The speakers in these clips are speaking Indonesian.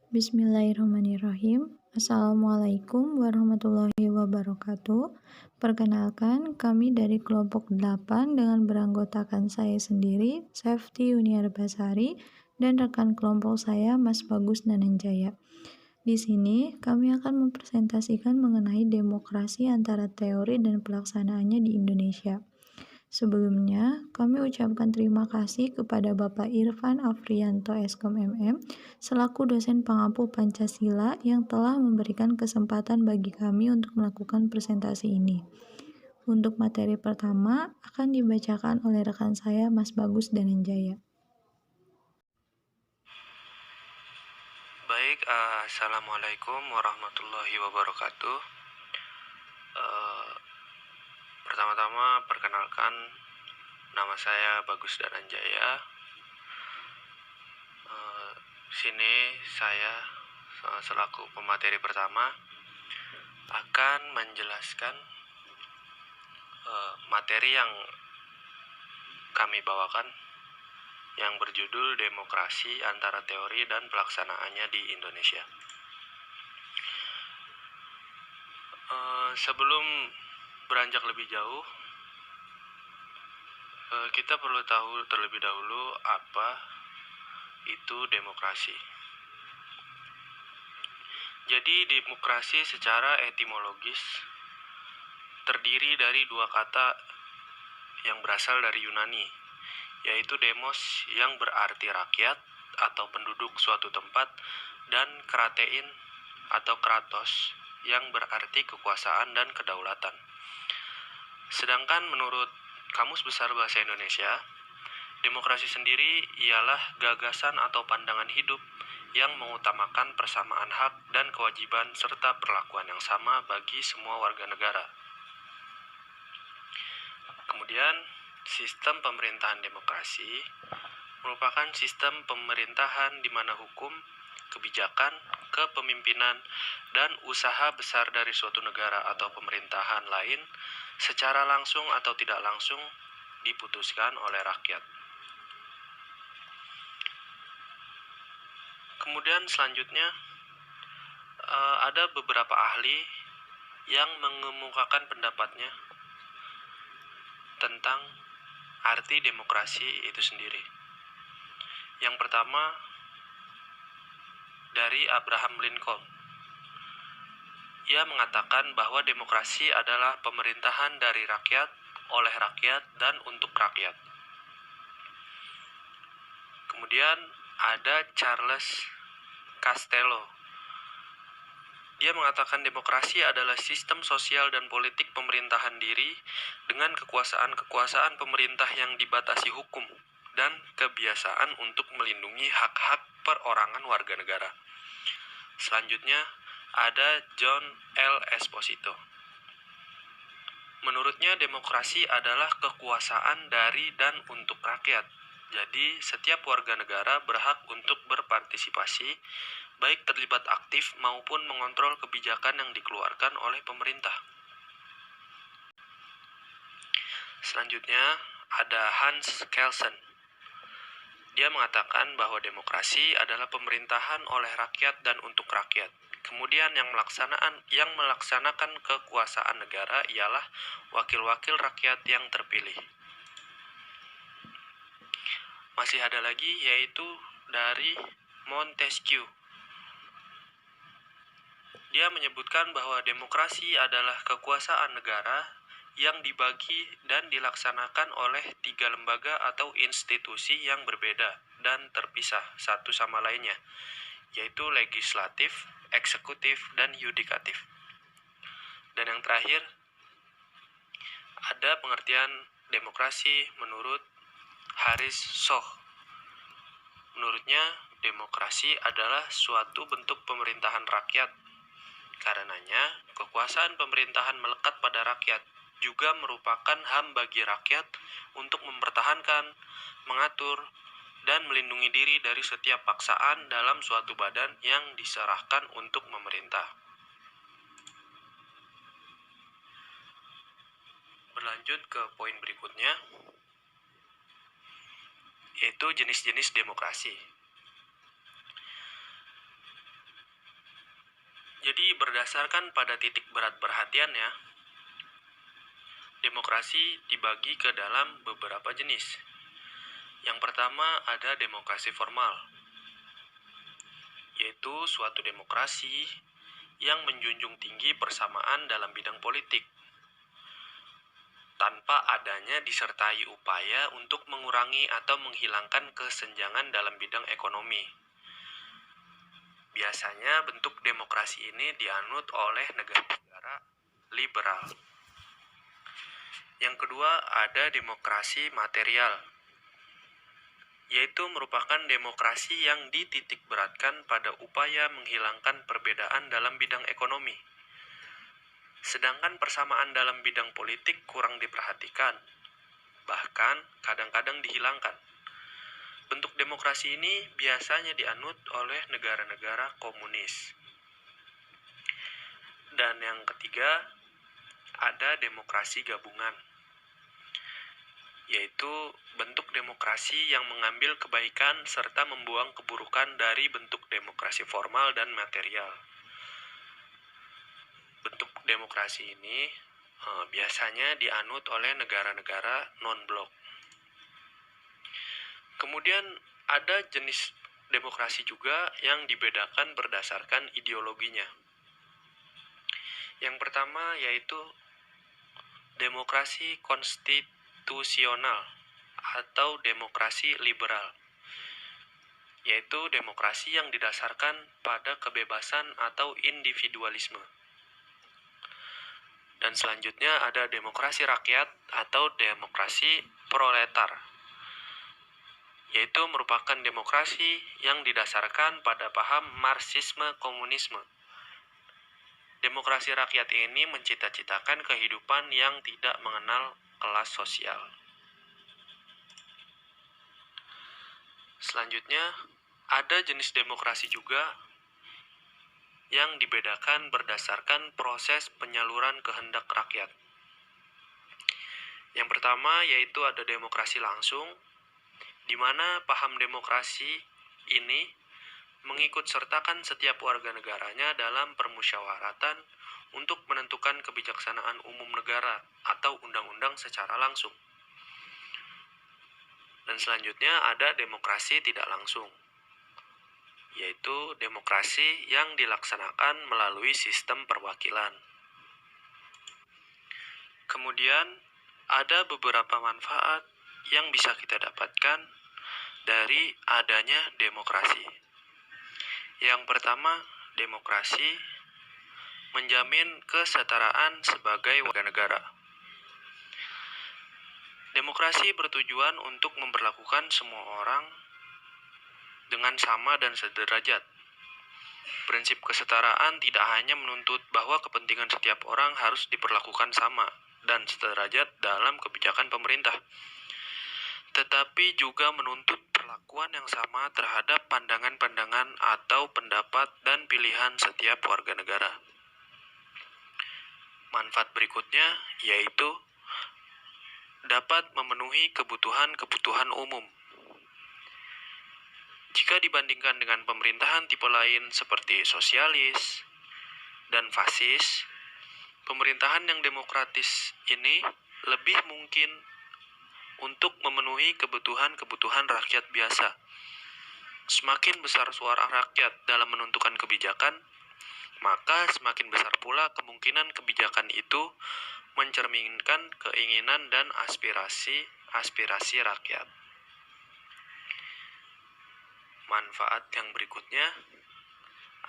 Bismillahirrahmanirrahim. Assalamualaikum warahmatullahi wabarakatuh. Perkenalkan, kami dari kelompok 8 dengan beranggotakan saya sendiri, Safety Yuniar Basari, dan rekan kelompok saya, Mas Bagus Nananjaya. Di sini, kami akan mempresentasikan mengenai demokrasi antara teori dan pelaksanaannya di Indonesia. Sebelumnya, kami ucapkan terima kasih kepada Bapak Irfan Afrianto Eskom MM selaku dosen pengampu Pancasila yang telah memberikan kesempatan bagi kami untuk melakukan presentasi ini. Untuk materi pertama akan dibacakan oleh rekan saya Mas Bagus Dananjaya. Baik, Assalamualaikum warahmatullahi wabarakatuh. Pertama-tama perkenalkan, nama saya Bagus Dananjaya. Sini saya selaku pemateri pertama akan menjelaskan materi yang kami bawakan yang berjudul Demokrasi Antara Teori dan Pelaksanaannya di Indonesia. Sebelum beranjak lebih jauh, kita perlu tahu terlebih dahulu apa itu demokrasi. Jadi demokrasi secara etimologis terdiri dari dua kata yang berasal dari Yunani, yaitu demos yang berarti rakyat atau penduduk suatu tempat, dan kratein atau kratos yang berarti kekuasaan dan kedaulatan. Sedangkan menurut Kamus Besar Bahasa Indonesia, demokrasi sendiri ialah gagasan atau pandangan hidup yang mengutamakan persamaan hak dan kewajiban serta perlakuan yang sama bagi semua warga negara. Kemudian, sistem pemerintahan demokrasi merupakan sistem pemerintahan di mana hukum, kebijakan, kepemimpinan, dan usaha besar dari suatu negara atau pemerintahan lain secara langsung atau tidak langsung diputuskan oleh rakyat. Kemudian selanjutnya ada beberapa ahli yang mengemukakan pendapatnya tentang arti demokrasi itu sendiri. Yang pertama dari Abraham Lincoln. Ia mengatakan bahwa demokrasi adalah pemerintahan dari rakyat, oleh rakyat, dan untuk rakyat. Kemudian ada Charles Castello. Dia mengatakan demokrasi adalah sistem sosial dan politik pemerintahan diri dengan kekuasaan-kekuasaan pemerintah yang dibatasi hukum dan kebiasaan untuk melindungi hak-hak perorangan warga negara. Selanjutnya ada John L. Esposito. Menurutnya demokrasi adalah kekuasaan dari dan untuk rakyat. Jadi, setiap warga negara berhak untuk berpartisipasi, baik terlibat aktif maupun mengontrol kebijakan yang dikeluarkan oleh pemerintah. Selanjutnya, ada Hans Kelsen. Dia mengatakan bahwa demokrasi adalah pemerintahan oleh rakyat dan untuk rakyat. Kemudian yang melaksanakan kekuasaan negara ialah wakil-wakil rakyat yang terpilih. Masih ada lagi, yaitu dari Montesquieu. Dia menyebutkan bahwa demokrasi adalah kekuasaan negara yang dibagi dan dilaksanakan oleh 3 lembaga atau institusi yang berbeda dan terpisah satu sama lainnya, yaitu legislatif, eksekutif, dan yudikatif. Dan yang terakhir, ada pengertian demokrasi menurut Haris Soh. Menurutnya, demokrasi adalah suatu bentuk pemerintahan rakyat. Karenanya, kekuasaan pemerintahan melekat pada rakyat juga merupakan HAM bagi rakyat untuk mempertahankan, mengatur, dan melindungi diri dari setiap paksaan dalam suatu badan yang diserahkan untuk memerintah. Berlanjut ke poin berikutnya, yaitu jenis-jenis demokrasi. Jadi berdasarkan pada titik berat perhatiannya, demokrasi dibagi ke dalam beberapa jenis. Yang pertama ada demokrasi formal, yaitu suatu demokrasi yang menjunjung tinggi persamaan dalam bidang politik, tanpa adanya disertai upaya untuk mengurangi atau menghilangkan kesenjangan dalam bidang ekonomi. Biasanya bentuk demokrasi ini dianut oleh negara-negara liberal. Yang kedua ada demokrasi material, yaitu merupakan demokrasi yang dititik beratkan pada upaya menghilangkan perbedaan dalam bidang ekonomi. Sedangkan persamaan dalam bidang politik kurang diperhatikan, bahkan kadang-kadang dihilangkan. Bentuk demokrasi ini biasanya dianut oleh negara-negara komunis. Dan yang ketiga, ada demokrasi gabungan, yaitu bentuk demokrasi yang mengambil kebaikan serta membuang keburukan dari bentuk demokrasi formal dan material. Bentuk demokrasi ini biasanya dianut oleh negara-negara non-blok. Kemudian ada jenis demokrasi juga yang dibedakan berdasarkan ideologinya. Yang pertama yaitu demokrasi konstitusional atau demokrasi liberal, yaitu demokrasi yang didasarkan pada kebebasan atau individualisme. Dan selanjutnya ada demokrasi rakyat atau demokrasi proletar, yaitu merupakan demokrasi yang didasarkan pada paham Marxisme-Komunisme. Demokrasi rakyat ini mencita-citakan kehidupan yang tidak mengenal kelas sosial. Selanjutnya, ada jenis demokrasi juga yang dibedakan berdasarkan proses penyaluran kehendak rakyat. Yang pertama yaitu ada demokrasi langsung, di mana paham demokrasi ini mengikut sertakan setiap warga negaranya dalam permusyawaratan untuk menentukan kebijaksanaan umum negara atau undang-undang secara langsung. Dan selanjutnya ada demokrasi tidak langsung, yaitu demokrasi yang dilaksanakan melalui sistem perwakilan. Kemudian ada beberapa manfaat yang bisa kita dapatkan dari adanya demokrasi. Yang pertama, demokrasi menjamin kesetaraan sebagai warga negara. Demokrasi bertujuan untuk memperlakukan semua orang dengan sama dan sederajat. Prinsip kesetaraan tidak hanya menuntut bahwa kepentingan setiap orang harus diperlakukan sama dan sederajat dalam kebijakan pemerintah, tetapi juga menuntut perlakuan yang sama terhadap pandangan-pandangan atau pendapat dan pilihan setiap warga negara. Manfaat berikutnya yaitu dapat memenuhi kebutuhan-kebutuhan umum. Jika dibandingkan dengan pemerintahan tipe lain seperti sosialis dan fasis, pemerintahan yang demokratis ini lebih mungkin untuk memenuhi kebutuhan-kebutuhan rakyat biasa. Semakin besar suara rakyat dalam menentukan kebijakan, maka semakin besar pula kemungkinan kebijakan itu mencerminkan keinginan dan aspirasi rakyat. Manfaat yang berikutnya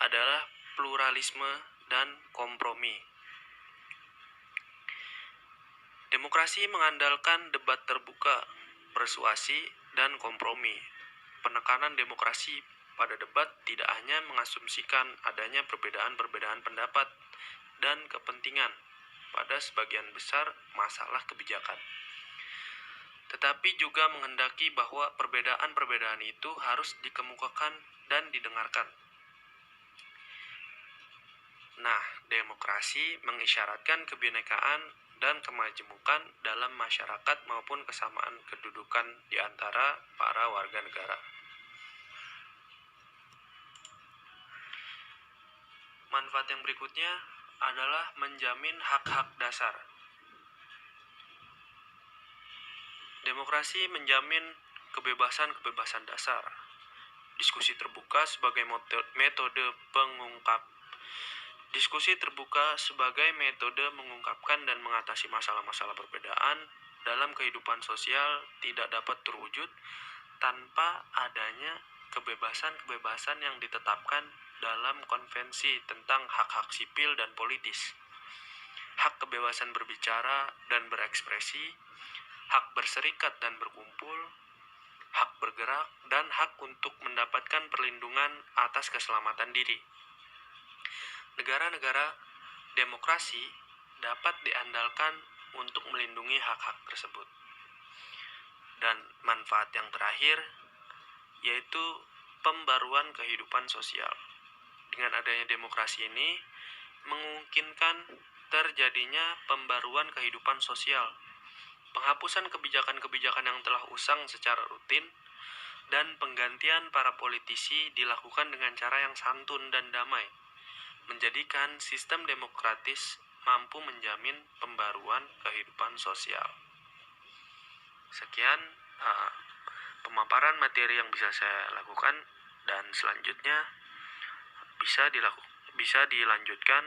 adalah pluralisme dan kompromi. Demokrasi mengandalkan debat terbuka, persuasi, dan kompromi. Penekanan demokrasi pada debat tidak hanya mengasumsikan adanya perbedaan-perbedaan pendapat dan kepentingan pada sebagian besar masalah kebijakan, tetapi juga menghendaki bahwa perbedaan-perbedaan itu harus dikemukakan dan didengarkan. Nah, demokrasi mengisyaratkan kebinekaan dan kemajemukan dalam masyarakat maupun kesamaan kedudukan di antara para warga negara. manfaat yang berikutnya adalah menjamin hak-hak dasar. Demokrasi menjamin kebebasan-kebebasan dasar. Diskusi terbuka sebagai metode mengungkapkan dan mengatasi masalah-masalah perbedaan dalam kehidupan sosial tidak dapat terwujud tanpa adanya kebebasan-kebebasan yang ditetapkan dalam konvensi tentang hak-hak sipil dan politis. Hak kebebasan berbicara dan berekspresi, hak berserikat dan berkumpul, hak bergerak, dan hak untuk mendapatkan perlindungan atas keselamatan diri. Negara-negara demokrasi dapat diandalkan untuk melindungi hak-hak tersebut. Dan manfaat yang terakhir yaitu pembaruan kehidupan sosial. Dengan adanya demokrasi ini memungkinkan terjadinya pembaruan kehidupan sosial, penghapusan kebijakan-kebijakan yang telah usang secara rutin, dan penggantian para politisi dilakukan dengan cara yang santun dan damai, menjadikan sistem demokratis mampu menjamin pembaruan kehidupan sosial. Sekian pemaparan materi yang bisa saya lakukan, dan selanjutnya bisa dilanjutkan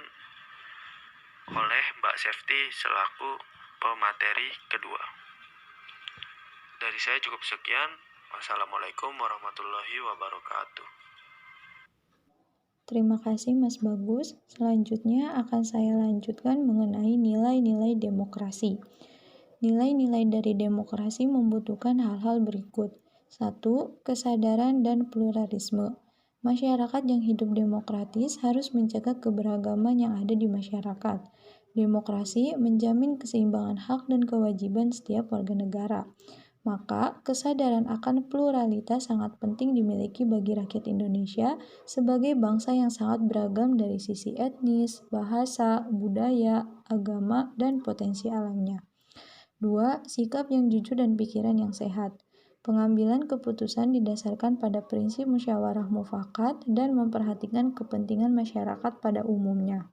oleh Mbak Sefti selaku pemateri kedua. Dari saya cukup sekian. Wassalamualaikum warahmatullahi wabarakatuh. Terima kasih Mas Bagus. Selanjutnya akan saya lanjutkan mengenai nilai-nilai demokrasi. Nilai-nilai dari demokrasi membutuhkan hal-hal berikut. 1. Kesadaran dan pluralisme. Masyarakat yang hidup demokratis harus menjaga keberagaman yang ada di masyarakat. Demokrasi menjamin keseimbangan hak dan kewajiban setiap warga negara. Maka, kesadaran akan pluralitas sangat penting dimiliki bagi rakyat Indonesia sebagai bangsa yang sangat beragam dari sisi etnis, bahasa, budaya, agama, dan potensi alamnya. 2. Sikap yang jujur dan pikiran yang sehat. Pengambilan keputusan didasarkan pada prinsip musyawarah mufakat dan memperhatikan kepentingan masyarakat pada umumnya.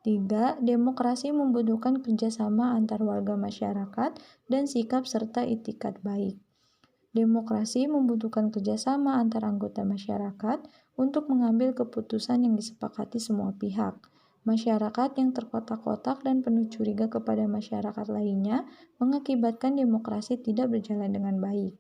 3. Demokrasi membutuhkan kerjasama antar warga masyarakat dan sikap serta itikat baik. Demokrasi membutuhkan kerjasama antar anggota masyarakat untuk mengambil keputusan yang disepakati semua pihak. Masyarakat yang terkotak-kotak dan penuh curiga kepada masyarakat lainnya mengakibatkan demokrasi tidak berjalan dengan baik.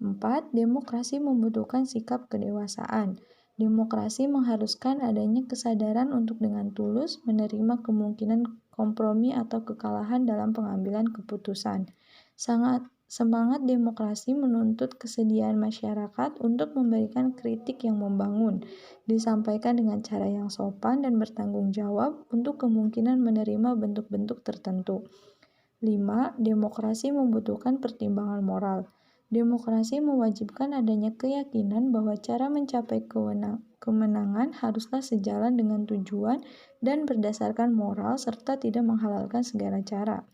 4. Demokrasi membutuhkan sikap kedewasaan. Demokrasi mengharuskan adanya kesadaran untuk dengan tulus menerima kemungkinan kompromi atau kekalahan dalam pengambilan keputusan. Semangat demokrasi menuntut kesediaan masyarakat untuk memberikan kritik yang membangun, disampaikan dengan cara yang sopan dan bertanggung jawab untuk kemungkinan menerima bentuk-bentuk tertentu. 5. Demokrasi membutuhkan pertimbangan moral. Demokrasi mewajibkan adanya keyakinan bahwa cara mencapai kemenangan haruslah sejalan dengan tujuan dan berdasarkan moral serta tidak menghalalkan segala cara.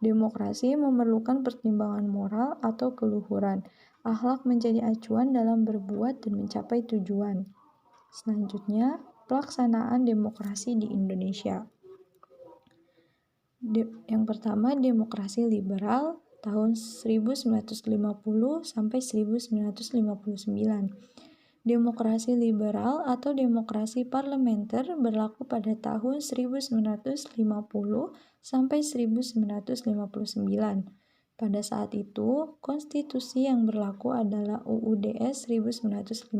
Demokrasi memerlukan pertimbangan moral atau keluhuran. Akhlak menjadi acuan dalam berbuat dan mencapai tujuan. Selanjutnya, pelaksanaan demokrasi di Indonesia. Yang pertama, demokrasi liberal tahun 1950 sampai 1959. Demokrasi liberal atau demokrasi parlementer berlaku pada tahun 1950 sampai 1959. Pada saat itu, konstitusi yang berlaku adalah UUDS 1950.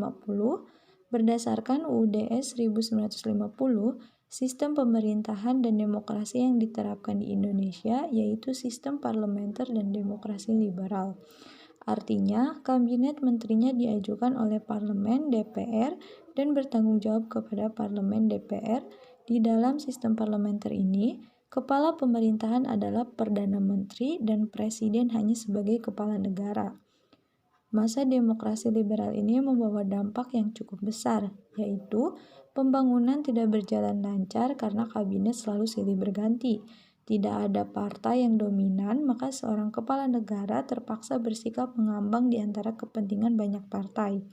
Berdasarkan UUDS 1950, sistem pemerintahan dan demokrasi yang diterapkan di Indonesia yaitu sistem parlementer dan demokrasi liberal. Artinya, kabinet menterinya diajukan oleh parlemen DPR dan bertanggung jawab kepada parlemen DPR. Di dalam sistem parlementer ini, kepala pemerintahan adalah Perdana Menteri dan Presiden hanya sebagai kepala negara. Masa demokrasi liberal ini membawa dampak yang cukup besar, yaitu pembangunan tidak berjalan lancar karena kabinet selalu silih berganti. Tidak ada partai yang dominan, maka seorang kepala negara terpaksa bersikap mengambang di antara kepentingan banyak partai.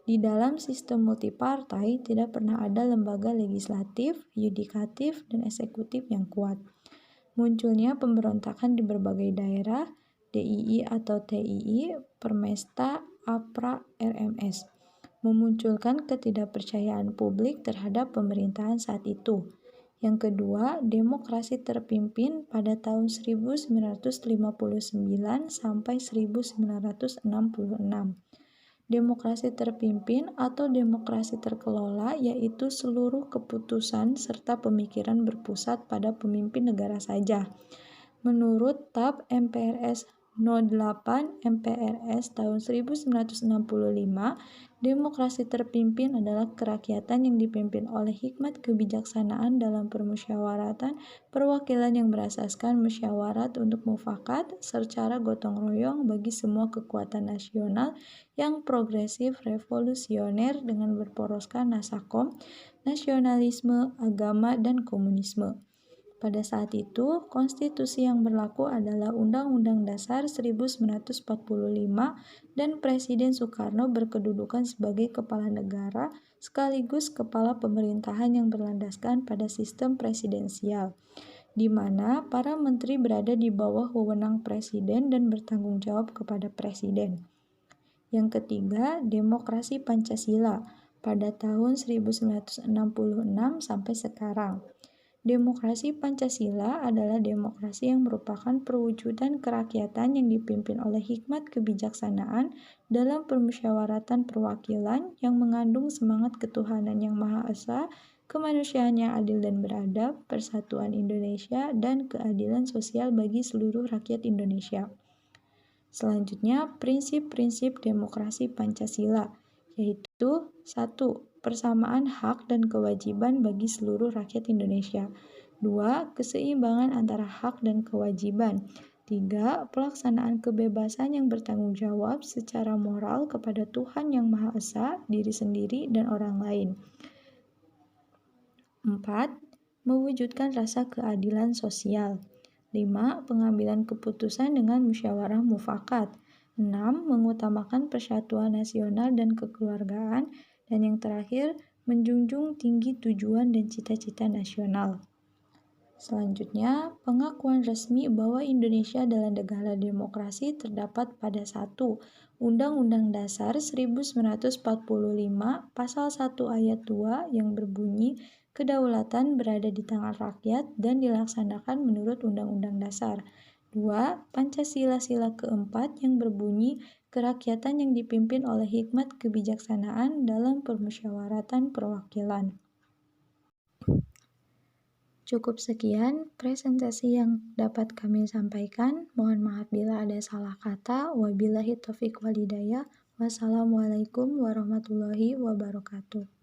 Di dalam sistem multipartai tidak pernah ada lembaga legislatif, yudikatif, dan eksekutif yang kuat. Munculnya pemberontakan di berbagai daerah, DII atau TII, Permesta, APRA, RMS, memunculkan ketidakpercayaan publik terhadap pemerintahan saat itu. Yang kedua, demokrasi terpimpin pada tahun 1959 sampai 1966. Demokrasi terpimpin atau demokrasi terkelola yaitu seluruh keputusan serta pemikiran berpusat pada pemimpin negara saja. Menurut TAP MPRS 08 MPRS tahun 1965, demokrasi terpimpin adalah kerakyatan yang dipimpin oleh hikmat kebijaksanaan dalam permusyawaratan perwakilan yang berasaskan musyawarat untuk mufakat secara gotong royong bagi semua kekuatan nasional yang progresif revolusioner dengan berporoskan nasakom, nasionalisme, agama, dan komunisme. Pada saat itu, konstitusi yang berlaku adalah Undang-Undang Dasar 1945 dan Presiden Soekarno berkedudukan sebagai kepala negara sekaligus kepala pemerintahan yang berlandaskan pada sistem presidensial, di mana para menteri berada di bawah wewenang presiden dan bertanggung jawab kepada presiden. Yang ketiga, demokrasi Pancasila pada tahun 1966 sampai sekarang. Demokrasi Pancasila adalah demokrasi yang merupakan perwujudan kerakyatan yang dipimpin oleh hikmat kebijaksanaan dalam permusyawaratan perwakilan yang mengandung semangat ketuhanan yang Maha Esa, kemanusiaan yang adil dan beradab, persatuan Indonesia, dan keadilan sosial bagi seluruh rakyat Indonesia. Selanjutnya, prinsip-prinsip demokrasi Pancasila, yaitu 1. Persamaan hak dan kewajiban bagi seluruh rakyat Indonesia. 2. Keseimbangan antara hak dan kewajiban. 3. Pelaksanaan kebebasan yang bertanggung jawab secara moral kepada Tuhan Yang Maha Esa, diri sendiri, dan orang lain. 4. Mewujudkan rasa keadilan sosial. 5. Pengambilan keputusan dengan musyawarah mufakat. 6. Mengutamakan persatuan nasional dan kekeluargaan. Dan yang terakhir, menjunjung tinggi tujuan dan cita-cita nasional. Selanjutnya, pengakuan resmi bahwa Indonesia adalah negara demokrasi terdapat pada 1. Undang-Undang Dasar 1945 Pasal 1 Ayat 2 yang berbunyi kedaulatan berada di tangan rakyat dan dilaksanakan menurut Undang-Undang Dasar. 2. Pancasila keempat yang berbunyi kerakyatan yang dipimpin oleh hikmat kebijaksanaan dalam permusyawaratan perwakilan. Cukup sekian presentasi yang dapat kami sampaikan. Mohon maaf bila ada salah kata. Wabillahi taufiq wal hidayah. Wassalamualaikum warahmatullahi wabarakatuh.